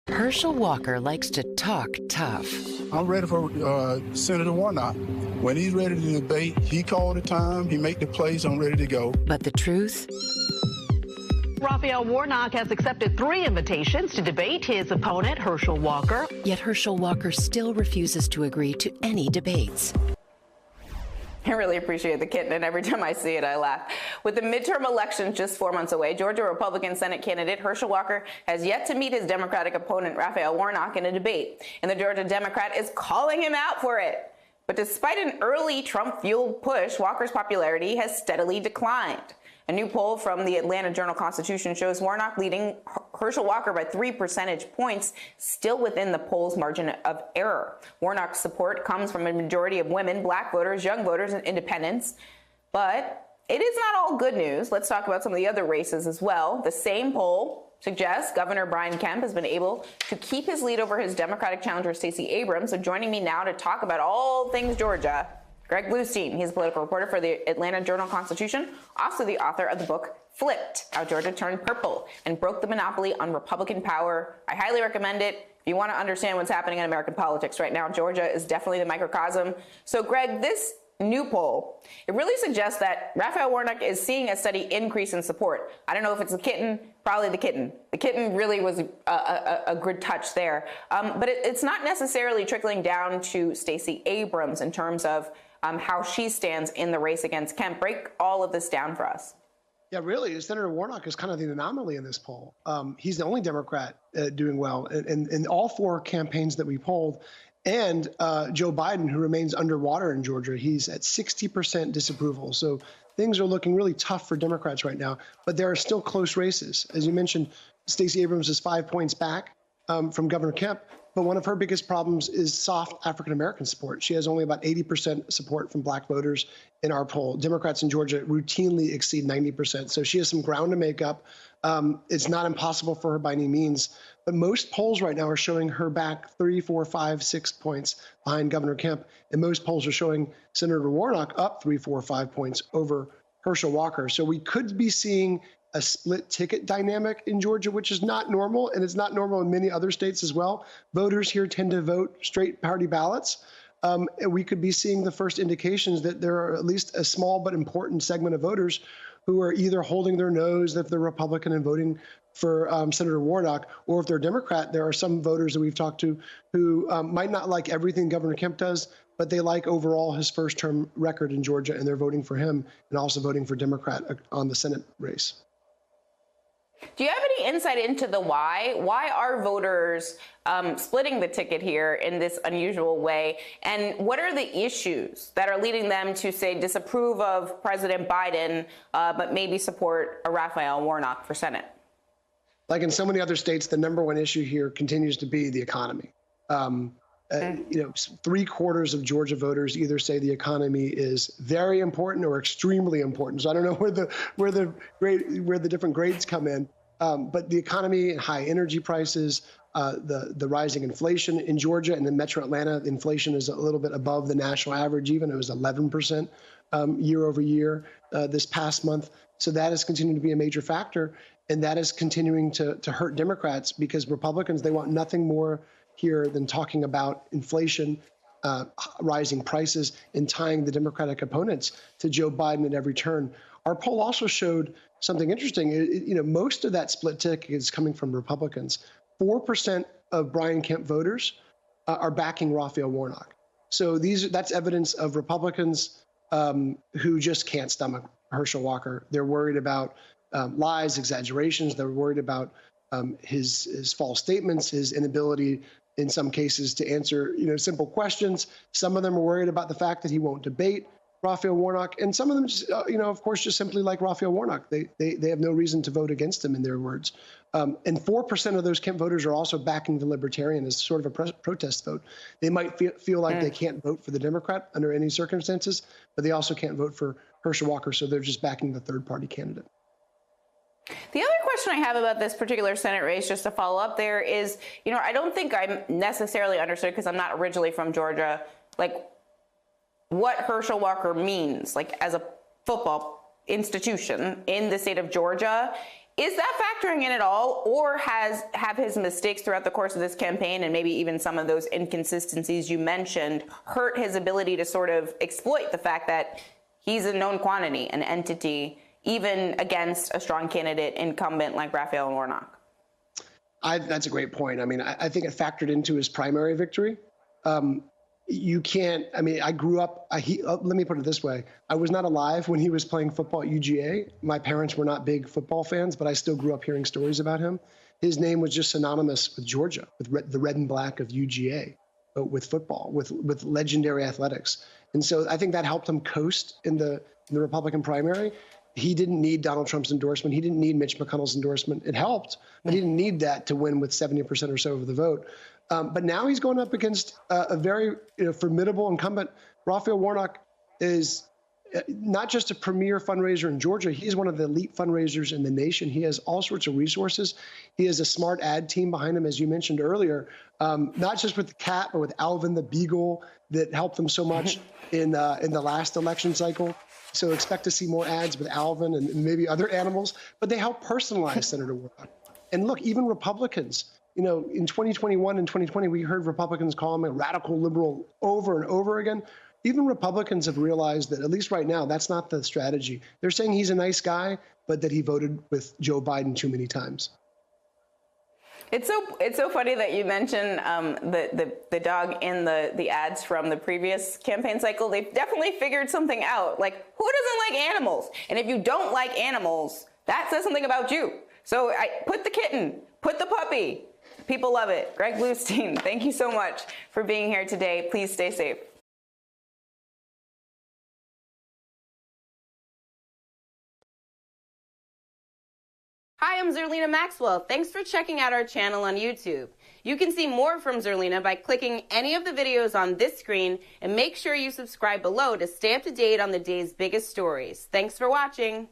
Herschel Walker likes to talk tough. I'm ready for Senator Warnock. When he's ready to debate, he called the time, he make the plays, I'm ready to go. But the truth? Raphael Warnock has accepted 3 invitations to debate his opponent, Herschel Walker. Yet Herschel Walker still refuses to agree to any debates. I really appreciate the kitten, and every time I see it, I laugh. With the midterm elections just 4 months away, Georgia Republican Senate candidate Herschel Walker has yet to meet his Democratic opponent, Raphael Warnock, in a debate, and the Georgia Democrat is calling him out for it. But despite an early Trump-fueled push, Walker's popularity has steadily declined. A new poll from the Atlanta Journal-Constitution shows Warnock leading Herschel Walker by 3 percentage points, still within the poll's margin of error. Warnock's support comes from a majority of women, black voters, young voters, and independents. But it is not all good news. Let's talk about some of the other races as well. The same poll suggests Governor Brian Kemp has been able to keep his lead over his Democratic challenger, Stacey Abrams. So joining me now to talk about all things Georgia, Greg Bluestein. He's a political reporter for the Atlanta Journal-Constitution, also the author of the book Flipped, How Georgia Turned Purple and Broke the Monopoly on Republican Power. I highly recommend it. If you want to understand what's happening in American politics right now, Georgia is definitely the microcosm. So, Greg, this new poll, it really suggests that Raphael Warnock is seeing a steady increase in support. I don't know if it's the kitten, probably the kitten. The kitten really was a good touch there. But it's not necessarily trickling down to Stacey Abrams in terms of how she stands in the race against Kemp. Break all of this down for us. Yeah, really, Senator Warnock is kind of the anomaly in this poll. He's the only Democrat doing well in all 4 campaigns that we polled. And Joe Biden, who remains underwater in Georgia, he's at 60% disapproval. So things are looking really tough for Democrats right now. But there are still close races. As you mentioned, Stacey Abrams is 5 points back from Governor Kemp. But one of her biggest problems is soft African-American support. She has only about 80% support from black voters in our poll. Democrats in Georgia routinely exceed 90%. So she has some ground to make up. It's not impossible for her by any means. But most polls right now are showing her back 3, 4, 5, 6 points behind Governor Kemp. And most polls are showing Senator Warnock up 3, 4, 5 points over Herschel Walker. So we could be seeing a split ticket dynamic in Georgia, which is not normal, and it's not normal in many other states as well. Voters here tend to vote straight party ballots. And we could be seeing the first indications that there are at least a small but important segment of voters who are either holding their nose if they're Republican and voting for Senator Warnock, or if they're Democrat. There are some voters that we've talked to who might not like everything Governor Kemp does, but they like overall his first-term record in Georgia, and they're voting for him and also voting for Democrat on the Senate race. Do you have any insight into the why? Why are voters splitting the ticket here in this unusual way? And what are the issues that are leading them to, say, disapprove of President Biden, but maybe support a Raphael Warnock for Senate? Like in so many other states, the number one issue here continues to be the economy. 3/4 of Georgia voters either say the economy is very important or extremely important. So I don't know where the different grades come in. But the economy and high energy prices, the rising inflation in Georgia and in Metro Atlanta, the inflation is a little bit above the national average. Even it was 11% year over year this past month. So that is continuing to be a major factor, and that is continuing to hurt Democrats, because Republicans, they want nothing more here than talking about inflation, rising prices, and tying the Democratic opponents to Joe Biden at every turn. Our poll also showed something interesting. Most of that split ticket is coming from Republicans. 4% of Brian Kemp voters are backing Raphael Warnock. So that's evidence of Republicans who just can't stomach Herschel Walker. They're worried about lies, exaggerations. They're worried about his false statements, his inability in some cases to answer simple questions. Some of them are worried about the fact that he won't debate Raphael Warnock, and some of them, just, of course, just simply like Raphael Warnock. They have no reason to vote against him, in their words. And 4% of those Kemp voters are also backing the Libertarian as sort of a protest vote. They might feel like they can't vote for the Democrat under any circumstances, but they also can't vote for Herschel Walker, so they're just backing the third-party candidate. The other question I have about this particular Senate race, just to follow up there, is, I don't think I'm necessarily understood, because I'm not originally from Georgia, what Herschel Walker means, as a football institution in the state of Georgia. Is that factoring in at all, or have his mistakes throughout the course of this campaign and maybe even some of those inconsistencies you mentioned hurt his ability to sort of exploit the fact that he's a known quantity, an entity, even against a strong candidate incumbent like Raphael Warnock? That's a great point. I mean, I think it factored into his primary victory. You can't, I mean, I grew up, let me put it this way. I was not alive when he was playing football at UGA. My parents were not big football fans, but I still grew up hearing stories about him. His name was just synonymous with Georgia, with the red and black of UGA, with football, with legendary athletics. And so I think that helped him coast in the Republican primary. He didn't need Donald Trump's endorsement. He didn't need Mitch McConnell's endorsement. It helped, but he didn't need that to win with 70% or so of the vote. But now he's going up against a very formidable incumbent. Raphael Warnock is not just a premier fundraiser in Georgia. He's one of the elite fundraisers in the nation. He has all sorts of resources. He has a smart ad team behind him, as you mentioned earlier, not just with the cat, but with Alvin the beagle that helped them so much in the last election cycle. So expect to see more ads with Alvin and maybe other animals, but they help personalize Senator Warnock. And look, even Republicans, in 2021 and 2020, we heard Republicans call him a radical liberal over and over again. Even Republicans have realized that, at least right now, that's not the strategy. They're saying he's a nice guy, but that he voted with Joe Biden too many times. It's so funny that you mentioned the dog in the ads from the previous campaign cycle. They've definitely figured something out. Like, who doesn't like animals? And if you don't like animals, that says something about you. So put the kitten, put the puppy. People love it. Greg Bluestein, thank you so much for being here today. Please stay safe. Hi, I'm Zerlina Maxwell. Thanks for checking out our channel on YouTube. You can see more from Zerlina by clicking any of the videos on this screen, and make sure you subscribe below to stay up to date on the day's biggest stories. Thanks for watching.